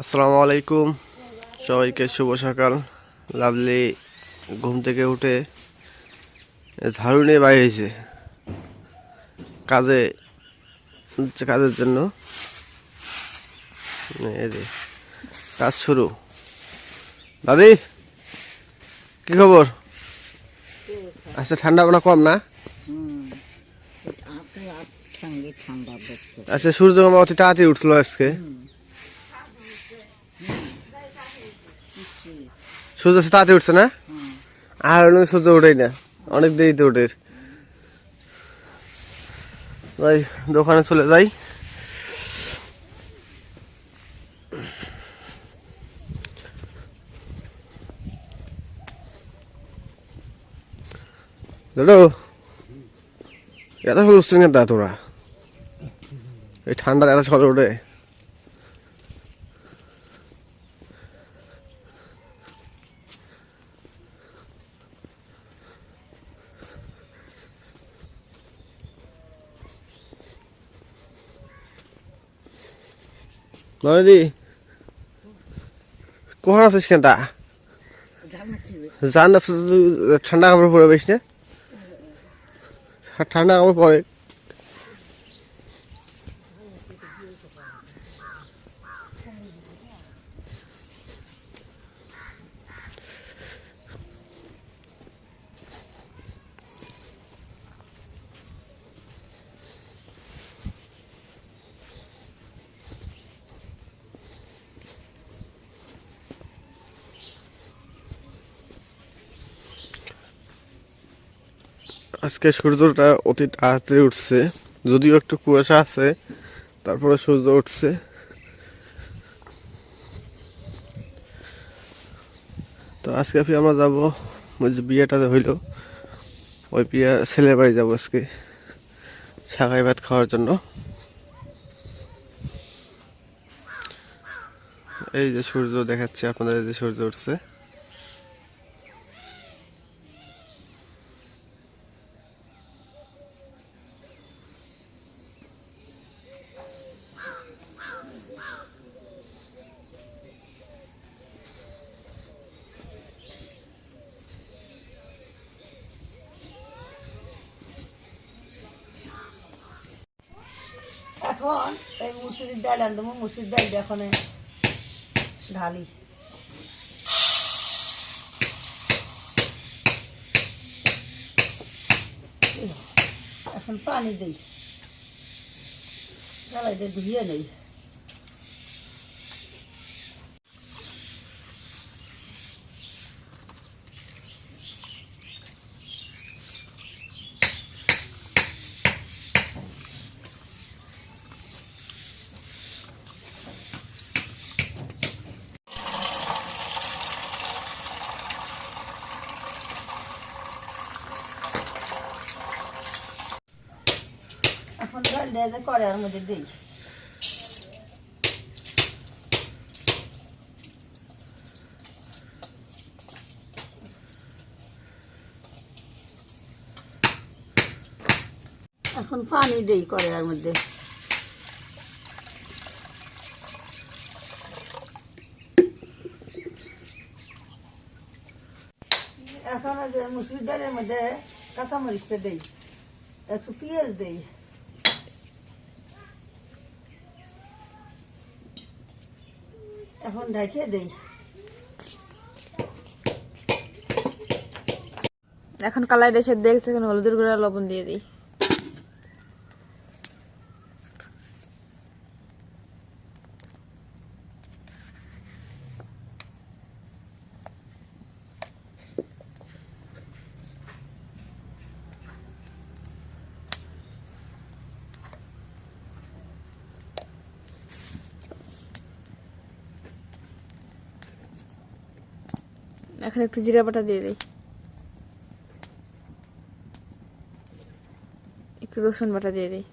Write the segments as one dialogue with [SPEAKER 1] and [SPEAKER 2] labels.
[SPEAKER 1] আসসালামু আলাইকুম, সবাইকে শুভ সকাল। লাভলি ঘুম থেকে উঠে ঝাড়ু নিয়ে বাইরে হয়েছে কাজে কাজের জন্য। এই যে কাজ শুরু। দাদি, কি খবর? আচ্ছা, ঠান্ডা বানা কম না? আচ্ছা, সূর্য মামা অতি তাড়াতাড়ি উঠলো আজকে। সূর্য তাড়াতাড়ি উঠছে না? আর সূর্য উঠেই না, অনেক দেরিতে উঠে। যাই, দোকানে চলে যাই। দাদু, এত সকালে উঠছেন কেন তোরা? এই ঠান্ডা এত সকালে উঠে? নদী, কখন আছিস কেন তা? জান না, ঠান্ডা কাপড় পরে বেশ না? ঠান্ডা কাপড় পরে। আজকে সূর্যটা অতি তাড়াতাড়ি উঠছে, যদিও একটু কুয়াশা আছে, তারপরে সূর্য উঠছে। তো আজকে আমরা যাবো, ওই যে বিয়েটাতে হইলো, ওই বিয়ে ছেলের বাড়ি যাবো আজকে শাকাই ভাত খাওয়ার জন্য। এই যে সূর্য দেখাচ্ছে আপনাদের, এই যে সূর্য উঠছে।
[SPEAKER 2] এখন এই মুসুরির ডাল আনবো, মুসুরির ডাল এখন ঢালি। এখন পানি দিই, ডালাই দিয়ে ধুয়ে নেই। এখন ডাল দিয়ে যে কড়াইয়ের মধ্যে দিই। এখন পানি দিই কড়াইয়ের মধ্যে। এখন যে মুসুরির ডালের মধ্যে কাঁচামরিচটা দিই, একটু পেঁয়াজ দিই, এখন ঢাকিয়ে দিই।
[SPEAKER 3] এখন কালাই রেসে দেখছে, এখন হলুদের গুঁড়া লবণ দিয়ে দিই। এখন একটু জিরা বাটা দিয়ে দিই, একটু রসুন বাটা দিয়ে দিই।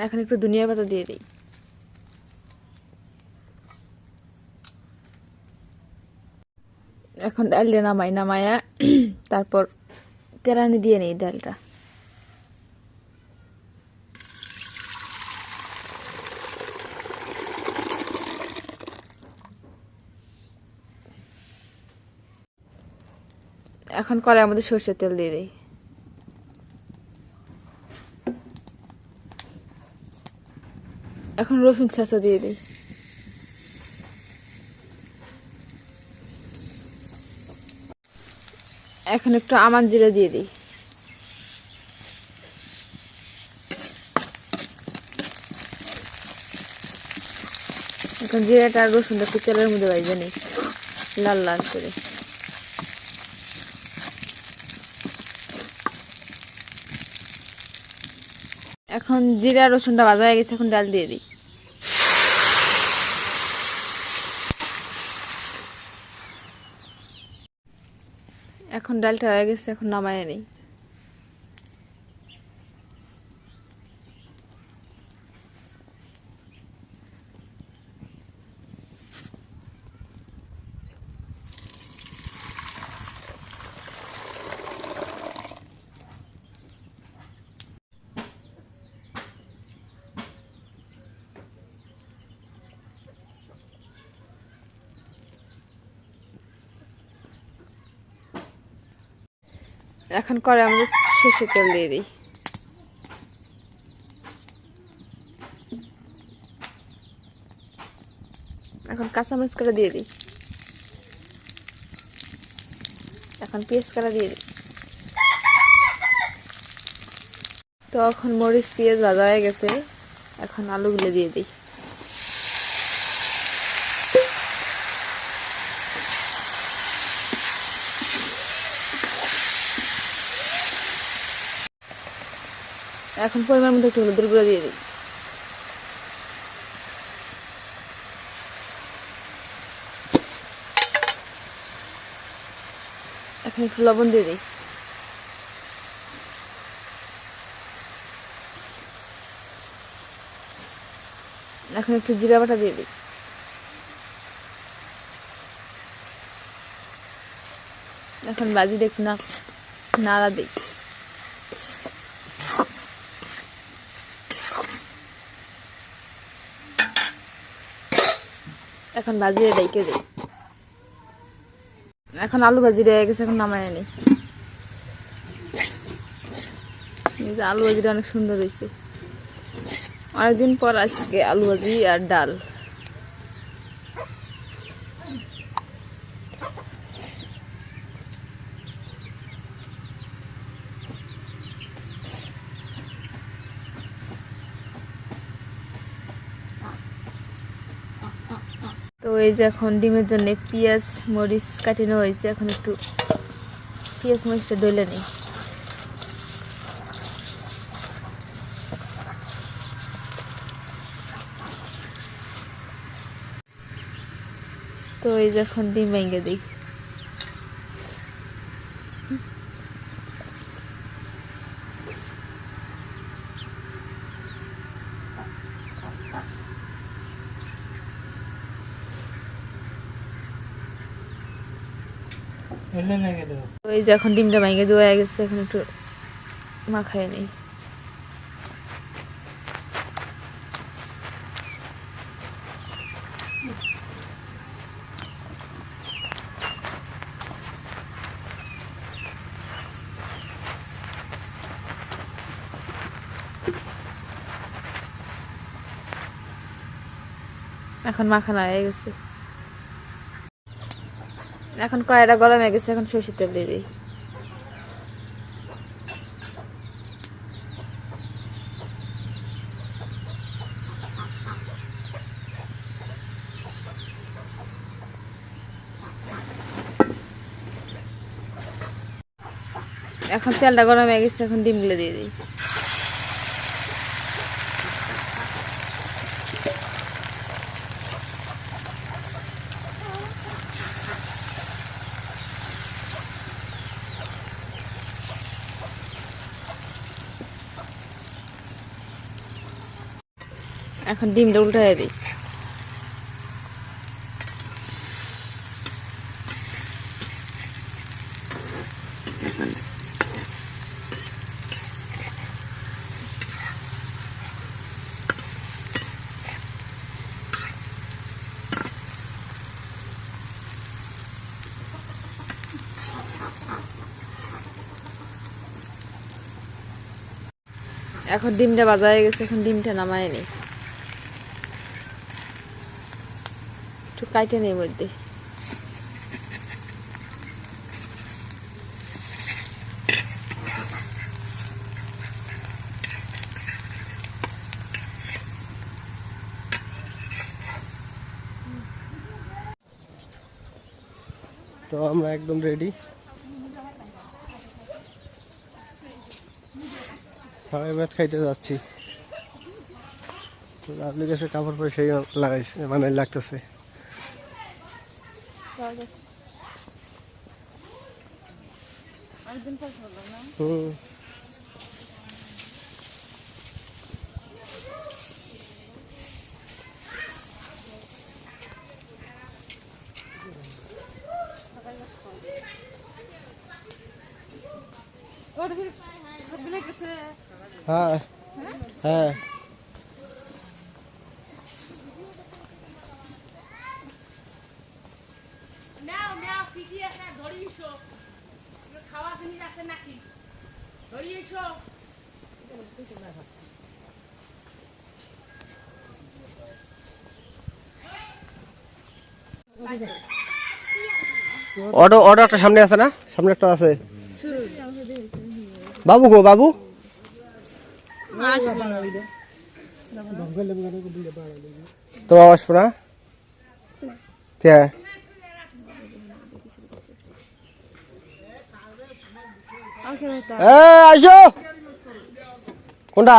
[SPEAKER 3] এখন একটু ধনিয়া পাতা দিয়ে দিই। এখন ডালটা নামায়া তারপর তেলানি দিয়ে নেই ডালটা। এখন কড়াইয়ের মধ্যে সরষের তেল দিয়ে দিই। এখন রসুন ছেঁচা দিয়ে দিই। এখন একটু আমান জিরা দিয়ে দিই। এখন জিরাটা আর রসুনটা একটু তেলের মধ্যে ভাজে নিই লাল লাল করে। এখন জিরা রসুনটা ভাজা হয়ে গেছে, এখন ডাল দিয়ে দিই। এখন ডালটা হয়ে গেছে, এখন নামায় নিই। এখন করে আমাদের সরষের তেল দিয়ে দিই। এখন কাঁচামরিচ কাটা দিয়ে দিই। এখন পেঁয়াজ কাটা দিয়ে দিই। তো এখন মরিচ পেঁয়াজ ভাজা হয়ে গেছে, এখন আলুগুলো দিয়ে দিই। এখন পরিমাণ মতো একটু হলুদের গুঁড়ো দিয়ে দিই। এখন একটু লবণ দিয়ে দিই। এখন একটু জিরা বাটা দিয়ে দিই। এখন বাজি একটু নাড়া দিই। এখন ভাজিয়ে রেখে দিই। এখন আলু ভাজি রয়ে গেছে, এখন নামায় নিই। আলু ভাজিটা অনেক সুন্দর হয়েছে। অনেকদিন পর আজকে আলু ভাজি আর ডাল। তো এই যে এখন ডিমের জন্য পেঁয়াজ মরিচ কাটানো হয়েছে, এখন একটু পেঁয়াজ মরিচটা ডলে নিই। তো এই যে এখন ডিম ভেঙে দিই। তো এই যে এখন ডিমটা ভেঙে দেওয়া হয়ে গেছে, এখন একটু মাখায় নিই। এখন মাখানো হয়ে গেছে। এখন কড়াইটা গরম হয়ে গেছে, এখন সরষের তেল দিয়ে দিই। এখন তেলটা গরম হয়ে গেছে, এখন ডিমগুলো দিয়ে দিই। এখন ডিমটা উল্টায় দিই। এখন ডিমটা ভাজা হয়ে গেছে, এখন ডিমটা নামায় নি, একটু কাটে নেই মধ্যে।
[SPEAKER 1] তো আমরা একদম রেডি, সবাই ভাত খাইতে যাচ্ছি। আপনি কাছে কাপড় পরে সেই লাগাইছে, মানে লাগতেছে। হুম, হ্যাঁ হ্যাঁ। অটো অটো একটা সামনে আছে না, সামনে একটা আছে। বাবু গো বাবু, তোর আওয়াজ শোনা কে? আসো, কোনটা?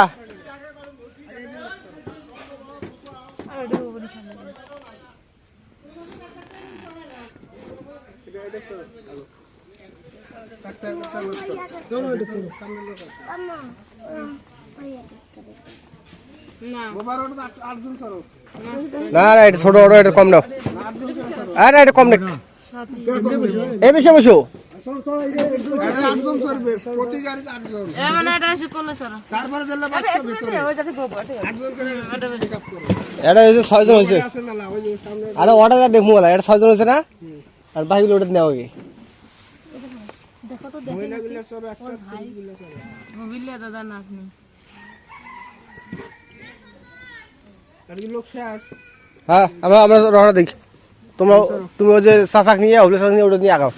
[SPEAKER 1] না না, এটা ছোট অটো, এটা কম দাও। আরে এটা কম দেখ, এই বেশি বসো। এটা হয়েছে 6 জন হয়েছে। আরে অর্ডার দেখবো বলা, এটা 6 জন হয়েছে না, আর বাকিগুলো ওটা নেওয়া হবে। হ্যাঁ, আমরা আমরা রওনা দেখি। তোমরা তুমি ওই যে চাচাক নিয়ে হবলে চাচাক নিয়ে ওটা নিয়ে আগাও।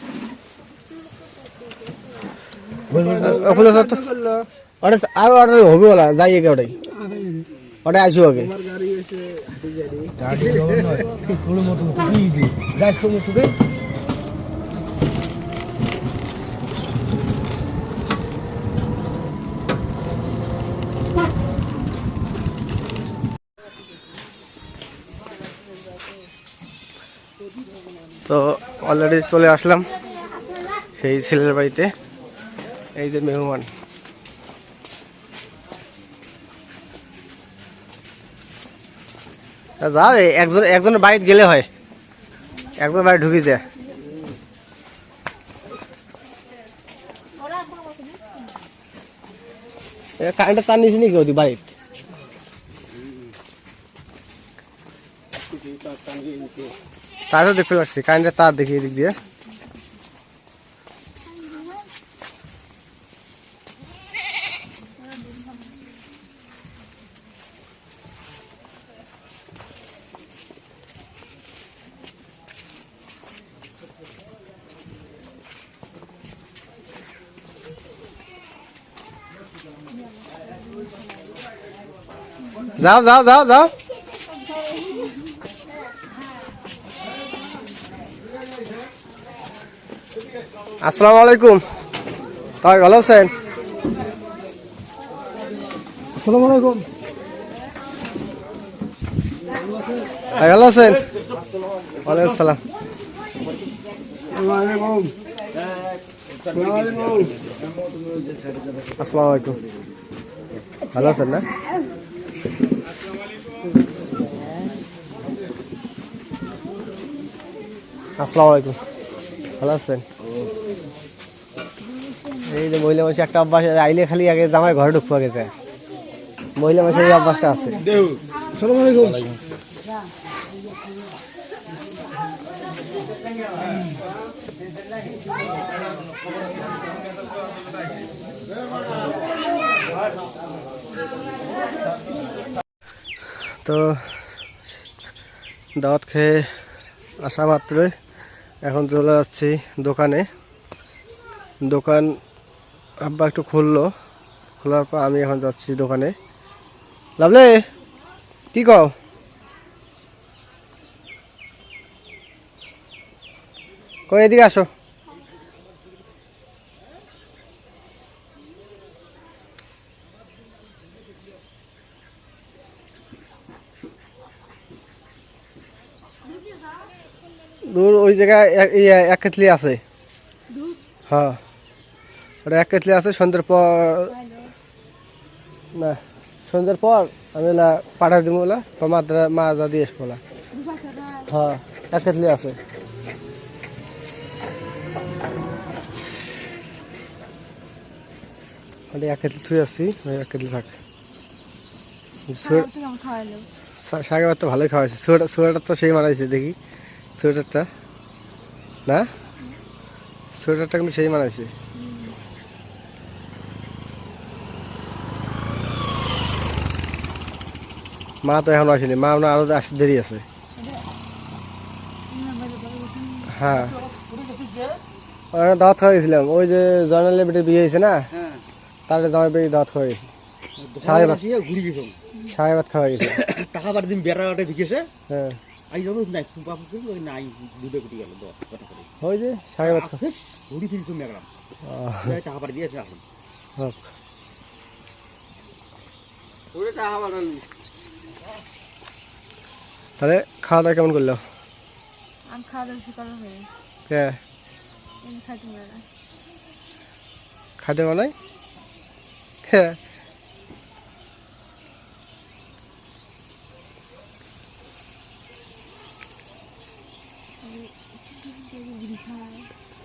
[SPEAKER 1] আরো অর্ডার হবে বলা, যাই আগে ওটাই, ওটাই আসো আগে। তো অলরেডি চলে আসলাম সেই ছেলের বাড়িতে। এই যে মেহমান, যা একজন একজনের বাড়িতে গেলে হয়, একজন বাড়ি ঢুকে যায়। কারেন্টের তার নিয়েছি নাকি ওদি বাড়িতে? তারও দেখতে লাগছে, কারেন্টের তার দেখি এদিক দিয়ে। যাও যাও যাও যাও। আসসালামু আলাইকুম, তাই ভালো আছেন? আসসালামু আলাইকুম, ভালো আছেন? ওয়ালাইকুম আসসালাম। আসসালামু আলাইকুম, ভালো আছেন না? আসসালামু আলাইকুম, ভালো আছেন? এই যে মহিলা মানুষের একটা অভ্যাস আছে, আইলে খালি আগে জামাই ঘরে ঢুকতে গেছে, মহিলা মানুষের এই অভ্যাসটা আছে। আসসালামু আলাইকুম। তো দাওয়াত খেয়ে আসা মাত্রই এখন চলে যাচ্ছি দোকানে। দোকান আব্বা একটু খুললো, খোলার পর আমি এখন যাচ্ছি দোকানে। লাভলে কি কও? কই এদিকে আসো। দূর ওই জায়গায় এক কেতলি আছে। হ্যাঁ, ওটা এক কেতলি আছে। সন্ধ্যের পর না, সন্ধ্যের পর আমি ওলা পাঠা দিব, ওলা মাজা দিয়ে আসবো ওলা। হ্যাঁ, এক কেতলি আছে। এক কেতলি থুই আছি, এক কেতলি থাক। শাক তো ভালোই খাওয়াইছে। সোয়েটার তো সেই মানাইছে দেখি, সোয়েটারটা না, সোয়েটারটা কিন্তু সেই মানাইছে। মা তো এখন আসেনি, মা আপনার আরো আসতে দেরি আছে। হ্যাঁ, ওখানে দাওয়াত খাওয়া গেছিলাম। ওই যে জয়নালের বেটে বিয়ে হয়েছে না, তার জামাই বেটি দাওয়াত খাওয়া গেছি। সাহেব ভাত খাওয়া গেছে।
[SPEAKER 4] টাকা বাড়ি দিন বেড়া ভিজেছে।
[SPEAKER 1] হ্যাঁ,
[SPEAKER 4] আই যাবো নাই নাই দুধে কুটি গেল
[SPEAKER 1] ওই যে সাহেব ভাত খাওয়া।
[SPEAKER 4] ঘুরি ফিরছো মেঘরাম টাকা বাড়ি দিয়ে আসলাম।
[SPEAKER 1] তাহলে খাওয়া দাওয়া কেমন করলো?
[SPEAKER 3] আমি খাওয়া দাওয়া বেশি করা হয়
[SPEAKER 1] কে
[SPEAKER 3] খাইতে পারে না।
[SPEAKER 1] খাইতে বানাই? হ্যাঁ,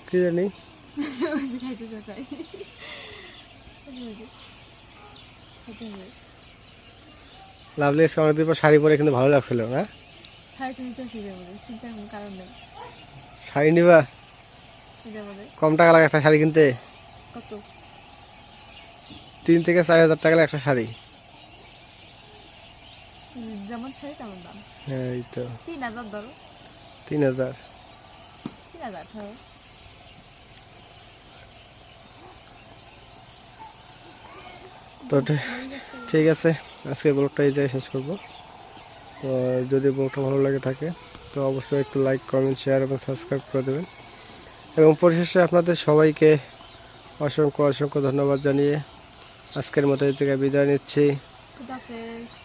[SPEAKER 1] কি জানি
[SPEAKER 3] খাইতে চাই
[SPEAKER 1] লাভলি আজকে অনেকদিন পর শাড়ি পরে কিন্তু ভালো লাগছিল না?
[SPEAKER 3] শাড়ি চিন্তা চিন্তার কোনো কারণ নেই।
[SPEAKER 1] শাড়ি নিবা? কম টাকা লাগে একটা শাড়ি কিনতে?
[SPEAKER 3] কত?
[SPEAKER 1] 3 থেকে 4 হাজার টাকা লাগে একটা শাড়ি।
[SPEAKER 3] যেমন শাড়ি তেমন দাম।
[SPEAKER 1] এই তো
[SPEAKER 3] 3000 ধরো।
[SPEAKER 1] 3000
[SPEAKER 3] ধরো।
[SPEAKER 1] তো ঠিক আছে, আজকে ব্লগটা এই জায়গায় শেষ করবো। তো যদি ব্লগটা ভালো লাগে থাকে তো অবশ্যই একটু লাইক, কমেন্ট, শেয়ার এবং সাবস্ক্রাইব করে দেবেন। এবং পরিশেষে আপনাদের সবাইকে অসংখ্য অসংখ্য ধন্যবাদ জানিয়ে আজকের মতো এই থেকে বিদায় নিচ্ছি।
[SPEAKER 3] খুদা হাফেজ।